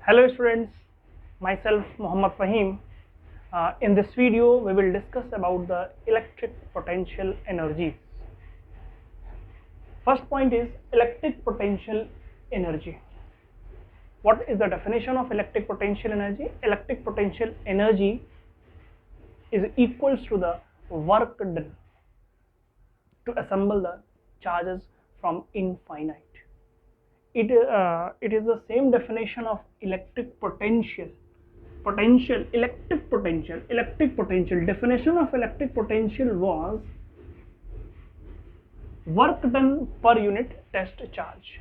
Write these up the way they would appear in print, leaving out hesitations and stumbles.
Hello students, myself Er.Faheem. In this video we will discuss about the electric potential energies. First point is electric potential energy. What is the definition of electric potential energy? Electric potential energy is equals to the work done to assemble the charges from infinite. It is the same definition of electric potential. Electric potential. Definition of electric potential was work done per unit test charge.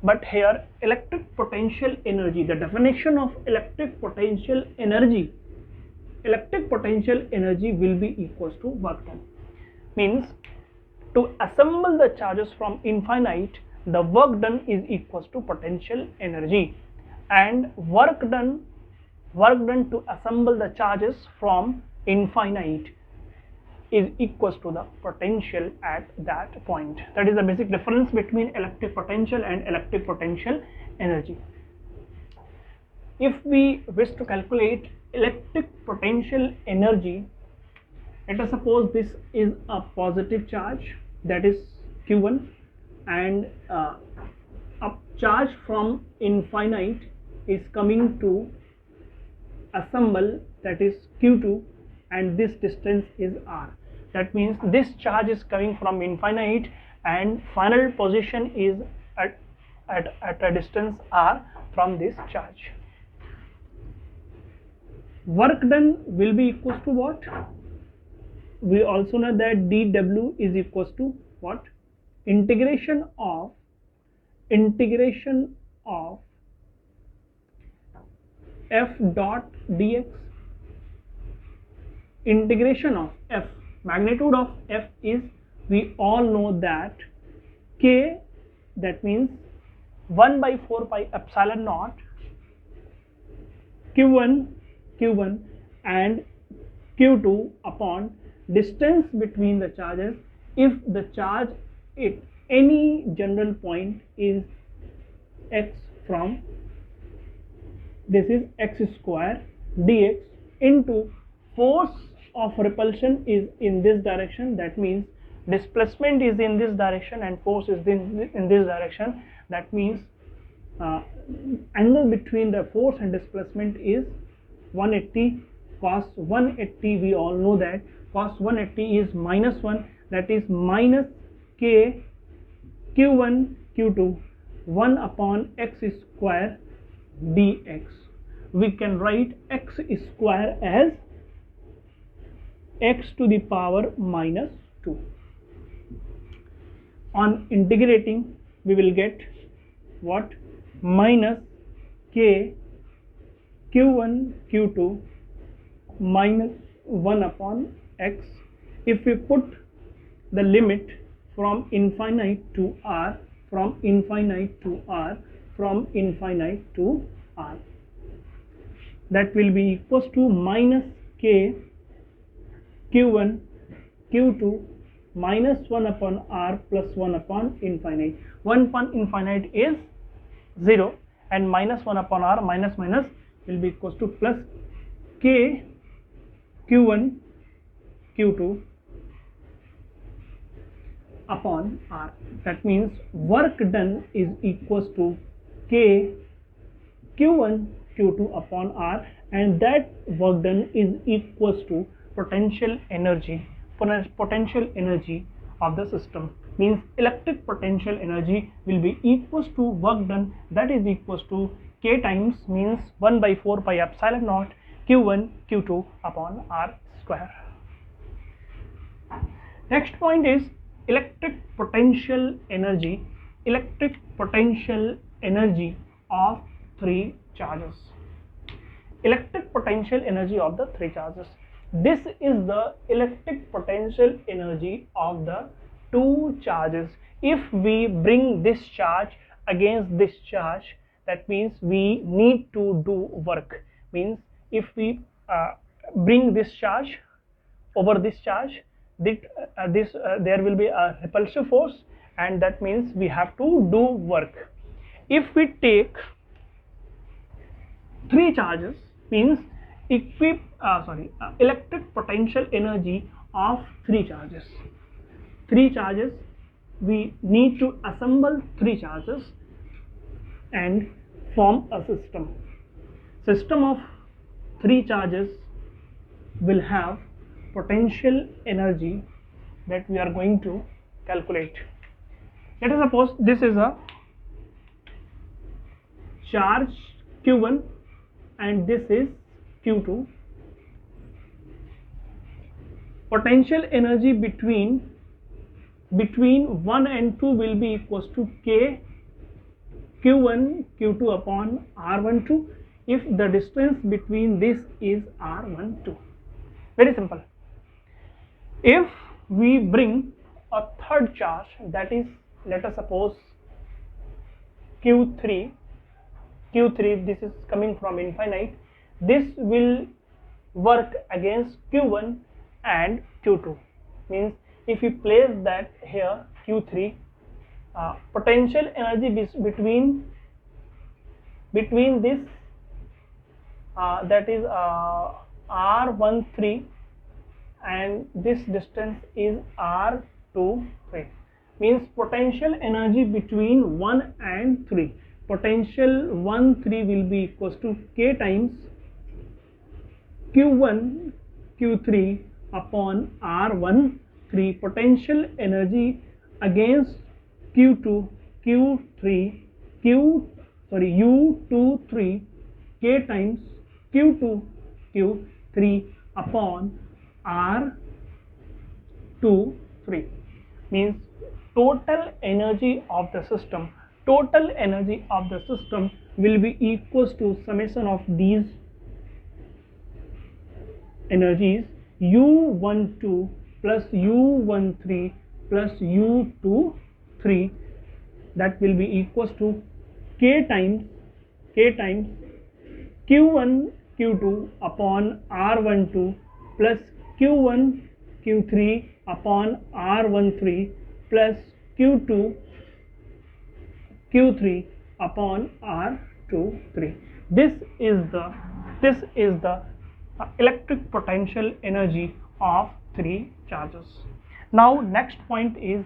But here electric potential energy, the definition of electric potential energy will be equals to work done. Means to assemble the charges from infinite, the work done is equals to potential energy, and work done to assemble the charges from infinite is equals to the potential at that point. That is the basic difference between electric potential and electric potential energy. If we wish to calculate electric potential energy, let us suppose this is a positive charge, that is Q1, and a charge from infinite is coming to assemble, that is Q2, and this distance is R. That means this charge is coming from infinite and final position is at a distance R from this charge. Work done will be equals to what? We also know that dW is equals to what? Integration of f dot dx. Integration of f, magnitude of f is, we all know that k, that means 1 by 4 pi epsilon naught Q1 and Q2 upon distance between the charges. If the charge at any general point is x, from this is x square dx into force of repulsion is in this direction, that means displacement is in this direction and force is in this direction. That means angle between the force and displacement is 180 cos 180. We all know that cos 180 is minus 1, that is minus k Q1 Q2 1 upon x square dx. We can write x square as x to the power minus 2. On integrating, we will get what? Minus k Q1 Q2 minus 1 upon x. If we put the limit from infinite to R, that will be equals to minus k Q1 Q2 minus 1 upon R plus 1 upon infinite. 1 upon infinite is 0 and minus 1 upon R minus will be equals to plus k Q1 Q2 upon R. That means work done is equals to k Q1 Q2 upon R, and that work done is equals to potential energy of the system. Means electric potential energy will be equals to work done, that is equals to k times, means 1 by 4 pi epsilon naught Q1 Q2 upon R square. Next point is electric potential energy of three charges. Electric potential energy of the three charges. This is the electric potential energy of the two charges. If we bring this charge against this charge, that means we need to do work. Means if we bring this charge over this charge, there will be a repulsive force, and that means we have to do work. If we take three charges means electric potential energy of three charges. Three charges, we need to assemble three charges and form a system. System of three charges will have potential energy that we are going to calculate. Let us suppose this is a charge Q1 and this is Q2. Potential energy between 1 and 2 will be equals to K Q1 Q2 upon R12 if the distance between this is R12. Very simple. If we bring a third charge, that is, let us suppose Q3, this is coming from infinite, this will work against Q1 and Q2. Means if we place that here Q3, potential energy between this that is R13 and this distance is R23, means potential energy between 1 and 3. Potential 1, 3 will be equals to K times Q1 Q3 upon R13. Potential energy against Q2 Q3 U23 K times Q2 Q3 upon R23, means total energy of the system will be equals to summation of these energies U12 plus U13 plus U23, that will be equals to K times Q1 Q2 upon R12 plus Q1 Q3 upon R13 plus Q2 Q3 upon R23. This is the electric potential energy of three charges. Now next point is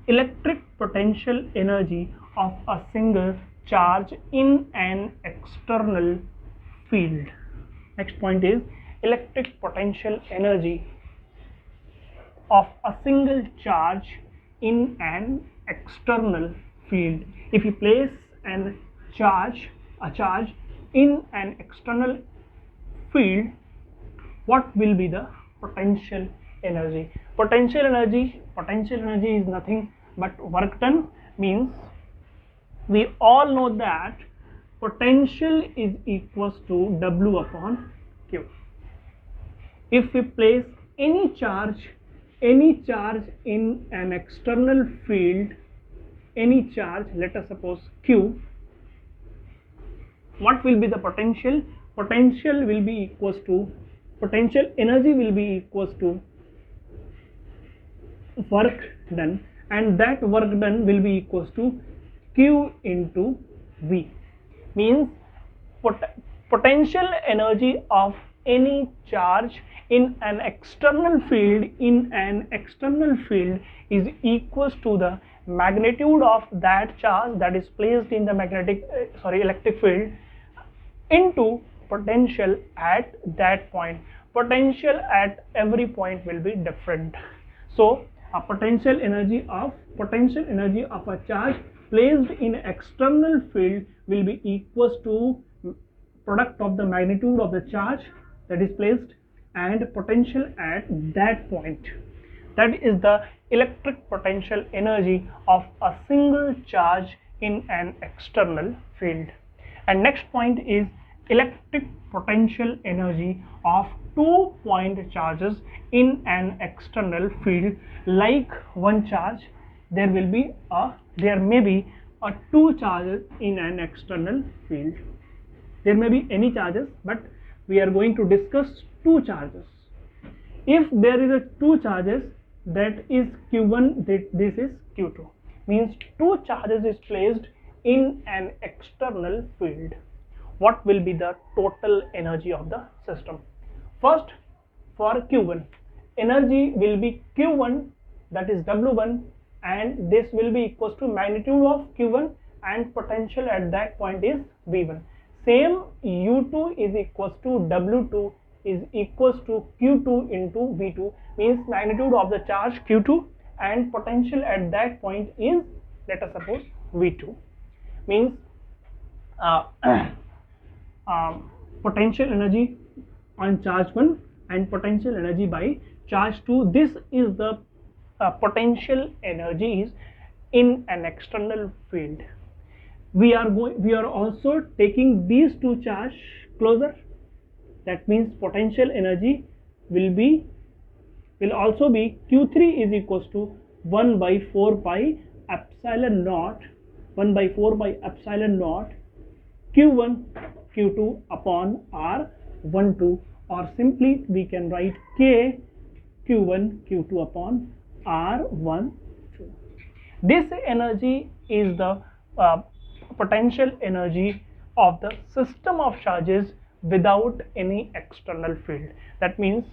electric potential energy of a single charge in an external field. Next point is electric potential energy of a single charge in an external field. If you place a charge in an external field, what will be the potential energy? Potential energy is nothing but work done. Means we all know that potential is equals to W upon Q. If we place any charge in an external field, any charge, let us suppose Q, what will be the potential? Potential will be equals to, potential energy will be equals to work done, and that work done will be equals to Q into V. Means potential energy of any charge in an external field is equals to the magnitude of that charge that is placed in the electric field into potential at that point. Potential at every point will be different. So a potential energy of a charge placed in external field will be equals to product of the magnitude of the charge that is placed and potential at that point. That is the electric potential energy of a single charge in an external field. And next point is electric potential energy of 2-point charges in an external field. Like one charge, there may be a 2 charges in an external field. There may be any charges, but we are going to discuss 2 charges. If there is a 2 charges, that is Q1, this is Q2, means 2 charges is placed in an external field. what will be the total energy of the system. First, for Q1, energy will be Q1, that is W1, and this will be equals to magnitude of Q1 and potential at that point is V1. Same, U2 is equals to W2 is equals to Q2 into V2, means magnitude of the charge Q2 and potential at that point is, let us suppose, V2, means potential energy on charge 1 and potential energy by charge 2. This is the potential energies in an external field. We are also taking these two charge closer. That means potential energy will also be Q3 is equals to 1 by 4 pi epsilon naught, 1 by 4 by epsilon naught Q1 Q2 upon R12, or simply we can write K Q1 Q2 upon R12. This energy is the potential energy of the system of charges without any external field. That means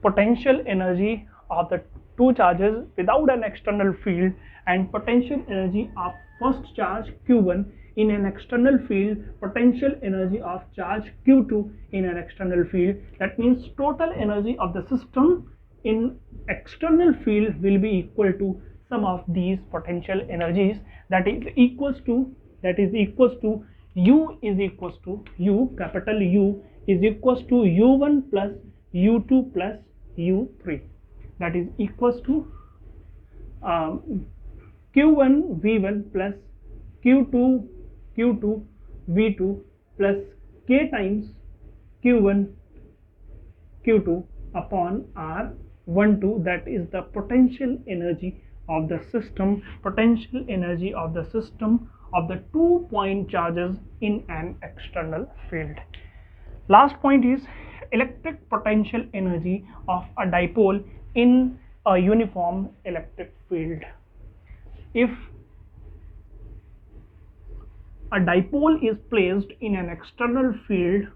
potential energy of the two charges without an external field and potential energy of first charge Q1 in an external field, potential energy of charge Q2 in an external field. That means total energy of the system in external field will be equal to sum of these potential energies, that is equals to U is equals to U, capital U is equals to U1 plus U2 plus U3, that is equals to Q1 V1 plus Q2 V2 plus K times Q1 Q2 upon R12, that is the potential energy of the system, potential energy of the system of the 2 point charges in an external field. Last point is electric potential energy of a dipole in a uniform electric field. If a dipole is placed in an external field,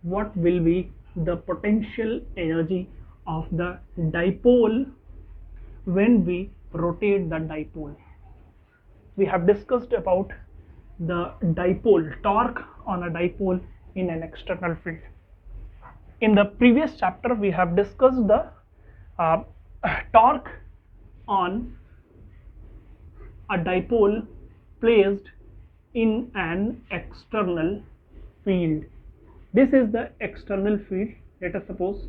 what will be the potential energy of the dipole when we rotate the dipole? We have discussed about the dipole, torque on a dipole in an external field. In the previous chapter, we have discussed the torque on a dipole placed in an external field. This is the external field. Let us suppose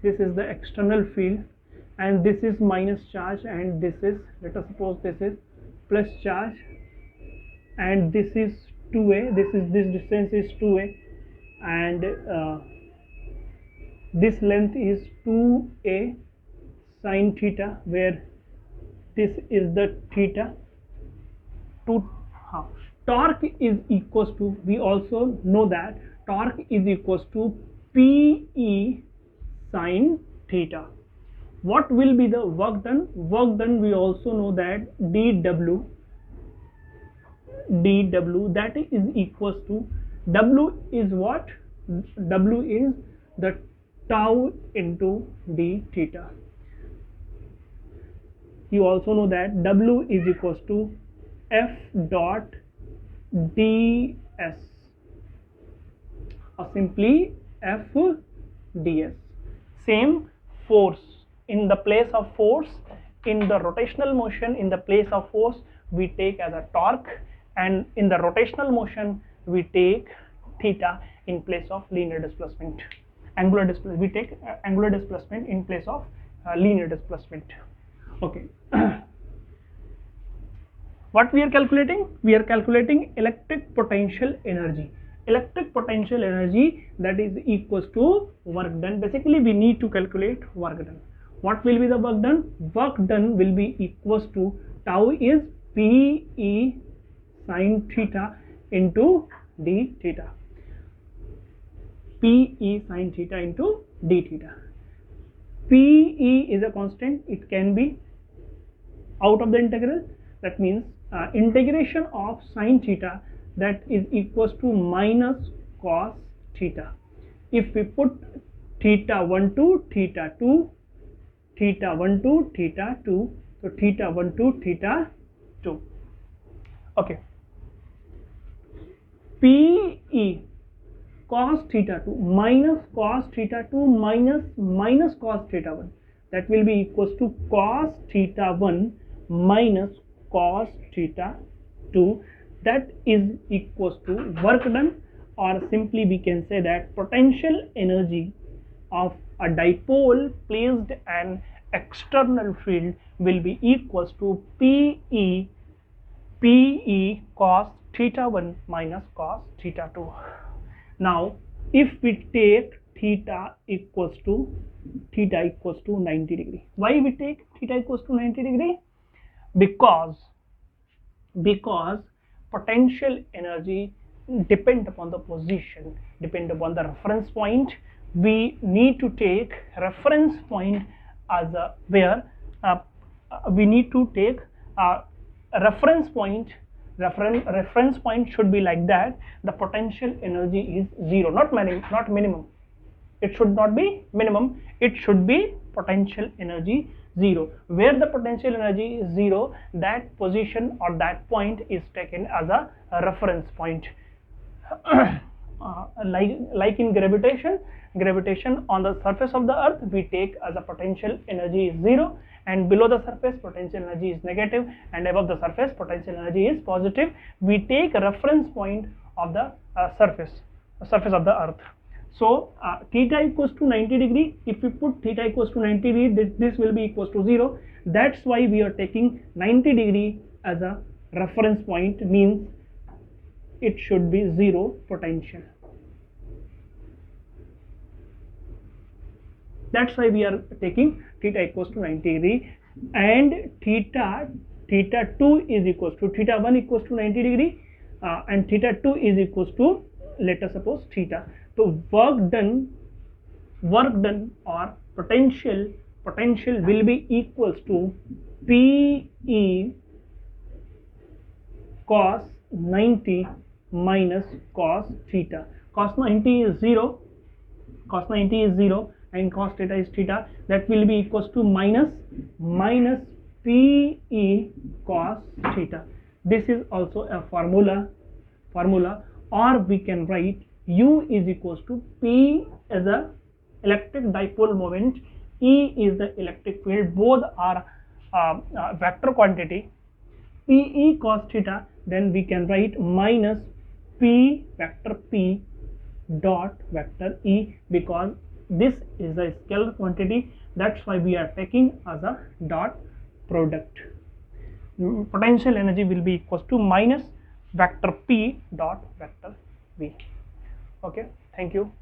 this is the external field and this is minus charge and this is, let us suppose this is plus charge, and this is 2a, this distance is 2a, and this length is 2a sine theta, where this is the theta. Torque is equals to, we also know that torque is equals to Pe sine theta. What will be the work done? Work done, we also know that dW, that is equals to, W is what? W is the tau into d theta. You also know that W is equals to F dot ds, or simply F ds. Same force. In the place of force, in the rotational motion, in the place of force, we take as a torque, and in the rotational motion, we take theta in place of linear displacement. Angular displacement, we take angular displacement in place of linear displacement. Okay. What we are calculating? We are calculating electric potential energy. Electric potential energy, that is equals to work done. Basically, we need to calculate work done. What will be the work done? Work done will be equals to tau is Pe sine theta into d theta. Pe sine theta into d theta. Pe is a constant, it can be out of the integral. That means integration of sine theta, that is equals to minus cos theta. If we put theta 1 to theta 2, theta 1 to theta 2, so theta 1 to theta 2. Okay. PE cos theta 2 minus cos theta 2 minus cos theta 1, that will be equals to cos theta 1 minus cos theta 2, that is equals to work done, or simply we can say that potential energy of a dipole placed an external field will be equals to PE cos theta 1 minus cos theta 2. Now if we take theta equals to 90 degree, why we take theta equals to 90 degree? Because potential energy depend upon the position, depend upon the reference point. We need to take reference point as a where we need to take a reference point. Reference point should be like that the potential energy is zero, not minimum. It should not be minimum, it should be potential energy zero. Where the potential energy is zero, that position or that point is taken as a reference point. Like in gravitation on the surface of the earth, we take as a potential energy is zero, and below the surface potential energy is negative, and above the surface potential energy is positive. We take a reference point of the surface of the earth. So theta equals to 90 degree. If we put theta equals to 90 degree, this will be equals to 0. That's why we are taking 90 degree as a reference point, means it should be zero potential. That's why we are taking theta equals to 90 degree, and theta 2 is equals to theta 1 equals to 90 degree, and theta 2 is equals to, let us suppose, theta. So work done or potential will be equals to PE cos 90 minus cos theta. Cos 90 is 0, and cos theta is theta. That will be equals to minus PE cos theta. This is also a formula, or we can write U is equals to P as a electric dipole moment, E is the electric field. Both are vector quantity. PE cos theta, then we can write minus P vector P dot vector E, because this is a scalar quantity. That's why we are taking as a dot product. Potential energy will be equals to minus vector P dot vector V. Okay, thank you.